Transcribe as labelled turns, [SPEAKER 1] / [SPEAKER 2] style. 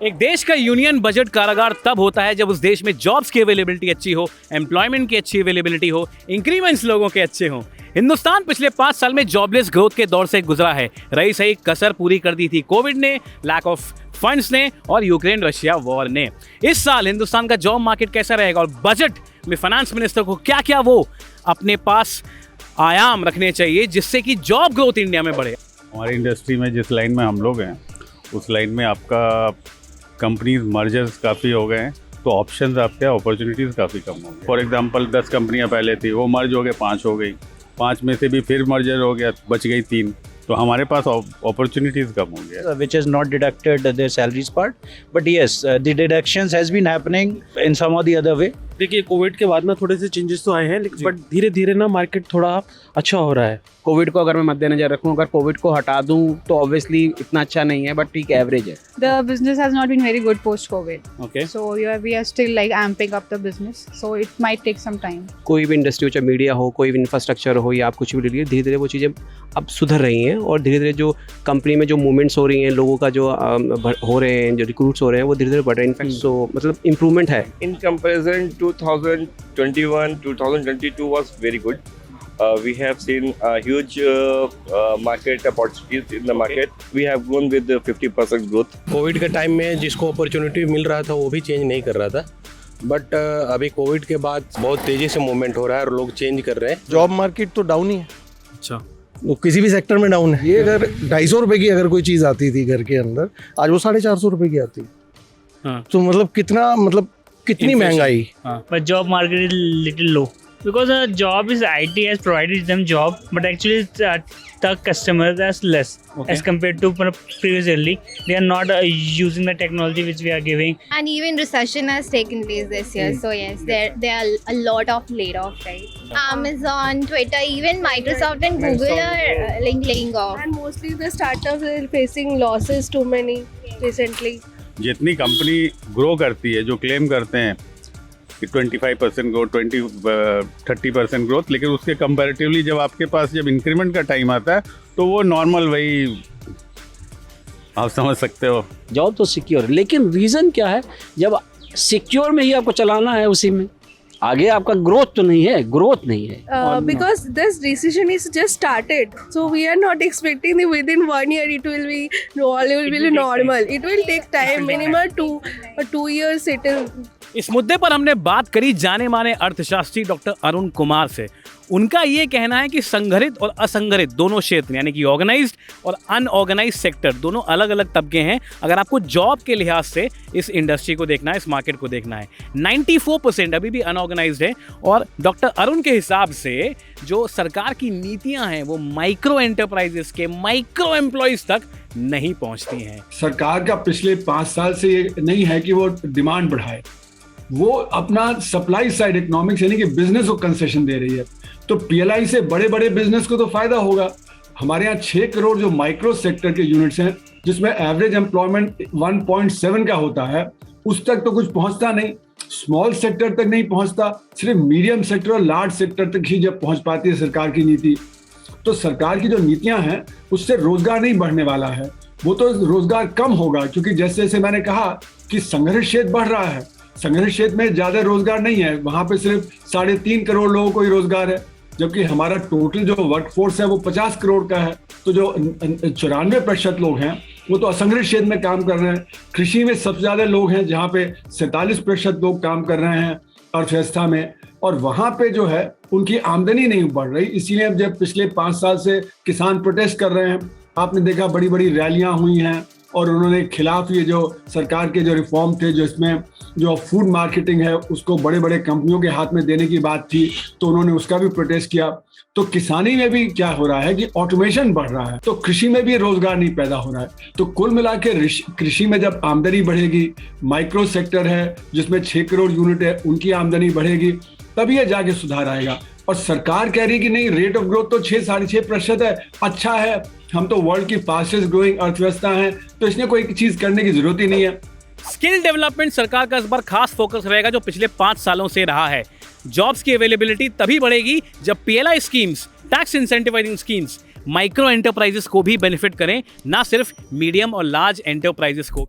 [SPEAKER 1] एक देश का यूनियन बजट कारागार तब होता है जब उस देश में जॉब्स की अवेलेबिलिटी अच्छी हो, एम्प्लॉयमेंट की अच्छी अवेलेबिलिटी हो, इंक्रीमेंट्स लोगों के अच्छे हों। हिंदुस्तान पिछले 5 साल में जॉबलेस ग्रोथ के दौर से गुजरा है। रही सही कसर पूरी कर दी थी कोविड ने, लैक ऑफ फंड्स ने और यूक्रेन रशिया वॉर ने। इस साल हिंदुस्तान का जॉब मार्केट कैसा रहेगा और बजट में फाइनेंस मिनिस्टर को क्या क्या वो अपने पास आयाम रखने चाहिए जिससे कि जॉब ग्रोथ इंडिया में बढ़े।
[SPEAKER 2] हमारी इंडस्ट्री में जिस लाइन में हम लोग हैं उस लाइन में आपका कंपनीज मर्जर्स काफ़ी हो गए हैं, तो ऑप्शंस आपके अपॉर्चुनिटीज़ काफ़ी कम हो गए। फॉर एग्जांपल 10 कंपनियां पहले थी, वो मर्ज हो गए 5 हो गई, 5 में से भी फिर मर्जर हो गया, बच गई 3, तो हमारे पास अपॉर्चुनिटीज़ कम हो गया।
[SPEAKER 3] Which is not deducted their salaries part, but yes, the deductions has been happening in some or the other way.
[SPEAKER 4] देखिए कोविड के बाद ना थोड़े से चेंजेस तो आए हैं, लेकिन बट धीरे धीरे ना मार्केट थोड़ा अच्छा हो रहा है।
[SPEAKER 5] कोविड को अगर मैं मद्देनजर रखूं, अगर कोविड को हटा दूं तो ऑब्वियसली इतना अच्छा नहीं है, बट ठीक एवरेज है।
[SPEAKER 6] The business has not been very good post COVID.
[SPEAKER 1] Okay.
[SPEAKER 6] So we are still like amping up the business. So it might take some time.
[SPEAKER 5] कोई भी इंडस्ट्री हो, चाहे मीडिया हो, कोई भी इंफ्रास्ट्रक्चर हो या आप कुछ भी ले लीजिए, धीरे धीरे वो चीज़ें अब सुधर रही हैं और धीरे धीरे जो कंपनी में जो मूवमेंट्स हो रही हैं, लोगों का जो हो रहे हैं, जो रिक्रूट्स हो रहे हैं, वो धीरे धीरे बढ़ रहे हैं। इनफैक्ट सो मतलब इम्प्रूवमेंट है।
[SPEAKER 7] In comparison, 2021-2022 was very good. We have seen huge market opportunities in the market. We have grown with 50% growth.
[SPEAKER 8] Covid के टाइम में जिसको अपॉर्चुनिटी मिल रहा था वो भी चेंज नहीं कर रहा था, बट अभी कोविड के बाद बहुत तेज़ी से मूवमेंट हो रहा है और लोग चेंज कर रहे हैं।
[SPEAKER 9] जॉब मार्केट तो डाउन ही है।
[SPEAKER 1] अच्छा,
[SPEAKER 9] वो किसी भी सेक्टर में डाउन है। ये अगर 250 रुपए की अगर कोई चीज़ आती थी घर के अंदर, आज वो 450 रुपए की आती।
[SPEAKER 1] हाँ।
[SPEAKER 9] तो मतलब कितनी महंगाई।
[SPEAKER 10] But job market is little low because a job is IT has provided them job, but actually the customers as less as compared to previous yearly. They are not using the technology which we are giving.
[SPEAKER 11] And even recession has taken place this year. So yes, there are a lot of laid off, right? Amazon, Twitter, even Microsoft and Google are laying off.
[SPEAKER 12] And mostly the startups are facing losses too many recently.
[SPEAKER 2] जितनी company grow करती है, जो claim करते हैं कि 25% growth, 30% growth, लेकिन उसके comparatively जब आपके पास जब इंक्रीमेंट का टाइम आता है तो वो नॉर्मल वही आप समझ सकते हो।
[SPEAKER 3] जॉब तो सिक्योर, लेकिन रीज़न क्या है, जब सिक्योर में ही आपको चलाना है, उसी में आगे आपका ग्रोथ तो नहीं है, ग्रोथ नहीं है।
[SPEAKER 12] Because this recession is just started, so we are not expecting that within 1 year it will be normal. It will take time, minimum 2 years.
[SPEAKER 1] इस मुद्दे पर हमने बात करी जाने माने अर्थशास्त्री डॉक्टर अरुण कुमार से। उनका ये कहना है कि संगठित और असंगठित दोनों क्षेत्र यानी कि ऑर्गेनाइज्ड और अनऑर्गेनाइज्ड सेक्टर दोनों अलग अलग तबके हैं। अगर आपको जॉब के लिहाज से इस इंडस्ट्री को देखना है, इस मार्केट को देखना है, 94% अभी भी अनऑर्गेनाइज्ड है और डॉक्टर अरुण के हिसाब से जो सरकार की नीतियां हैं वो माइक्रो एंटरप्राइजेस के माइक्रो एम्प्लॉयज तक नहीं पहुंचती हैं।
[SPEAKER 13] सरकार का पिछले 5 साल से ये नहीं है कि वो डिमांड बढ़ाए, वो अपना सप्लाई साइड इकोनॉमिक्स यानी कि बिजनेस को कंसेशन दे रही है। तो पीएलआई से बड़े बड़े बिजनेस को तो फायदा होगा। हमारे यहाँ 6 करोड़ जो माइक्रो सेक्टर के यूनिट्स हैं, जिसमें एवरेज एम्प्लॉयमेंट 1.7 का होता है, उस तक तो कुछ पहुंचता नहीं, स्मॉल सेक्टर तक नहीं पहुंचता, सिर्फ मीडियम सेक्टर और लार्ज सेक्टर तक ही जब पहुंच पाती है सरकार की नीति। तो सरकार की जो नीतियां हैं उससे रोजगार नहीं बढ़ने वाला है, वो तो रोजगार कम होगा, क्योंकि जैसे जैसे मैंने कहा कि संघर्ष क्षेत्र बढ़ रहा है, संघर्ष क्षेत्र में ज्यादा रोजगार नहीं है, वहां पे सिर्फ 3.5 करोड़ लोगों को ही रोजगार है, जबकि हमारा टोटल जो वर्कफोर्स है वो 50 करोड़ का है। तो जो 94% लोग हैं वो तो असंगठित क्षेत्र में काम कर रहे हैं। कृषि में सबसे ज्यादा लोग हैं, जहाँ पे 47% लोग काम कर रहे हैं अर्थव्यवस्था में, और वहां पे जो है उनकी आमदनी नहीं बढ़ रही। इसीलिए अब जब पिछले 5 साल से किसान प्रोटेस्ट कर रहे हैं, आपने देखा बड़ी बड़ी रैलियां हुई हैं और उन्होंने खिलाफ ये जो सरकार के जो रिफॉर्म थे, जो इसमें जो फूड मार्केटिंग है उसको बड़े बड़े कंपनियों के हाथ में देने की बात थी, तो उन्होंने उसका भी प्रोटेस्ट किया। तो किसानी में भी क्या हो रहा है कि ऑटोमेशन बढ़ रहा है, तो कृषि में भी रोजगार नहीं पैदा हो रहा है। तो कुल मिला के कृषि में जब आमदनी बढ़ेगी, माइक्रो सेक्टर है जिसमें 6 करोड़ यूनिट है, उनकी आमदनी बढ़ेगी, तभी ये जाके सुधार आएगा। और सरकार कह रही है कि नहीं, रेट ऑफ ग्रोथ तो 6-6.5% है, अच्छा है, हम तो वर्ल्ड की फास्टेस्ट ग्रोइंग अर्थव्यवस्था है, तो इसमें कोई चीज करने की जरूरत ही नहीं है।
[SPEAKER 1] स्किल डेवलपमेंट सरकार का इस बार खास फोकस रहेगा, जो पिछले 5 सालों से रहा है। जॉब्स की अवेलेबिलिटी तभी बढ़ेगी जब PLI schemes, tax incentivising schemes micro enterprises को भी बेनिफिट करें, ना सिर्फ मीडियम और लार्ज एंटरप्राइजेस को।